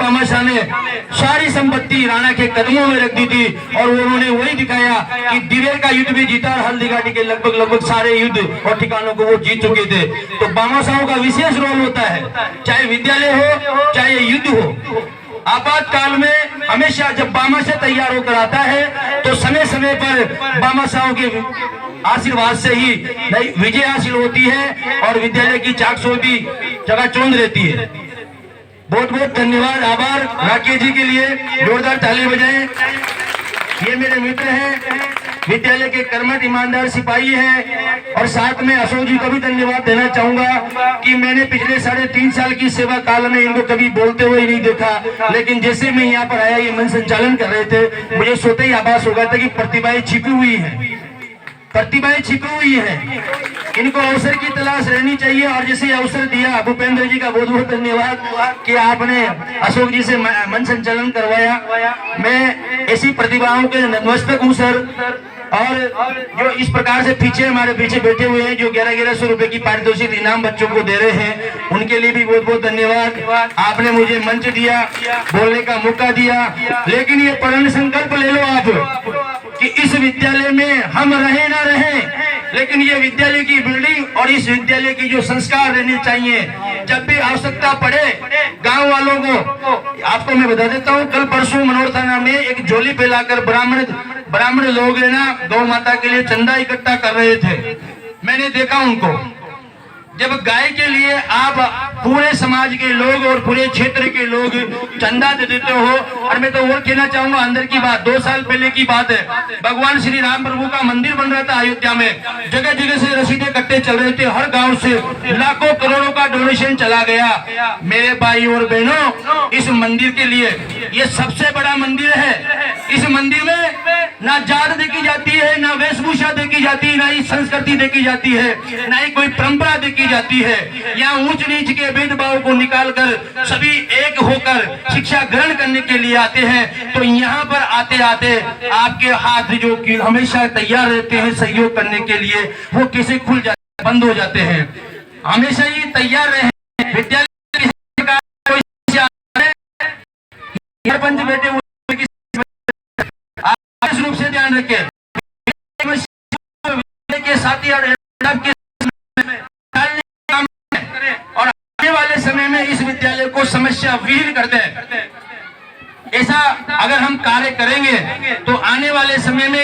भामाशाह ने सारी संपत्ति राणा के कदमों में रख दी थी और उन्होंने वही दिखाया कि दिवेर का युद्ध भी जीता और हल्दी घाटी के लगभग सारे युद्ध और ठिकानों को वो जीत चुके थे। तो भामाशाहों का विशेष रोल होता है, चाहे विद्यालय हो चाहे युद्ध हो। आपातकाल में हमेशा जब भामाशाह तैयार होकर आता है तो समय समय पर भामाशाहों के आशीर्वाद से ही विजय हासिल होती है और विद्यालय की चाकचौंधी चकाचौंध रहती है। बहुत बहुत धन्यवाद, आभार राकेश जी के लिए, जोरदार ताली बजाएं। ये मेरे मित्र हैं, विद्यालय के कर्मठ ईमानदार सिपाही हैं और साथ में अशोक जी को भी धन्यवाद देना चाहूंगा कि मैंने पिछले 3.5 साल की सेवा काल में इनको कभी बोलते हुए नहीं देखा, लेकिन जैसे मैं यहाँ पर आया ये मन संचालन कर रहे थे मुझे सोते ही आभास हो गया था कि प्रतिभाएं छिपी हुई है, प्रतिभाएं छिपी हुई है, इनको अवसर की तलाश रहनी चाहिए। और जैसे अवसर दिया भूपेंद्र जी का बहुत बहुत धन्यवाद कि आपने अशोक जी से मन संचालन करवाया। मैं ऐसी प्रतिभाओं के नतमस्तक हूँ सर। और जो इस प्रकार से पीछे हमारे पीछे बैठे हुए हैं जो 1100 रुपए की पारितोषिक इनाम बच्चों को दे रहे हैं, उनके लिए भी बहुत बहुत धन्यवाद। आपने मुझे मंच दिया, बोलने का मौका दिया, लेकिन ये प्रण संकल्प ले लो आप कि इस विद्यालय में हम रहे ना रहे, लेकिन ये विद्यालय की बिल्डिंग और इस विद्यालय की जो संस्कार रहने चाहिए, जब भी आवश्यकता पड़े गांव वालों को, आपको मैं बता देता हूँ, कल परसों मनोर थाना में एक झोली फैलाकर ब्राह्मण लोग है ना गौ माता के लिए चंदा इकट्ठा कर रहे थे। मैंने देखा उनको, जब गाय के लिए आप पूरे समाज के लोग और पूरे क्षेत्र के लोग चंदा दे देते हो। और मैं तो और कहना चाहूंगा, अंदर की बात 2 साल पहले की बात है, भगवान श्री राम प्रभु का मंदिर बन रहा था अयोध्या में, जगह जगह से रसीदें कट्टे चल रहे थे, हर गांव से लाखों करोड़ों का डोनेशन चला गया। मेरे भाई और बहनों, इस मंदिर के लिए, ये सबसे बड़ा मंदिर है, इस मंदिर में ना जात देखी जाती है, ना वेशभूषा देखी जाती है, ना ही संस्कृति देखी जाती है, ना ही कोई परंपरा देखी जाती है। यहाँ ऊंच नीच के भेदभाव को निकालकर सभी एक होकर शिक्षा ग्रहण करने के लिए आते हैं। तो यहाँ पर आते आते आपके हाथ जो कि हमेशा तैयार रहते हैं सहयोग करने के लिए, वो कैसे खुल जाते, बंद हो जाते हैं। हमेशा ही तैयार रहे। विद्यालय पंच बैठे हुए रूप से ध्यान रखें के साथी और आने वाले समय में इस विद्यालय को समस्या विहीन कर दें। ऐसा अगर हम कार्य करेंगे तो आने वाले समय में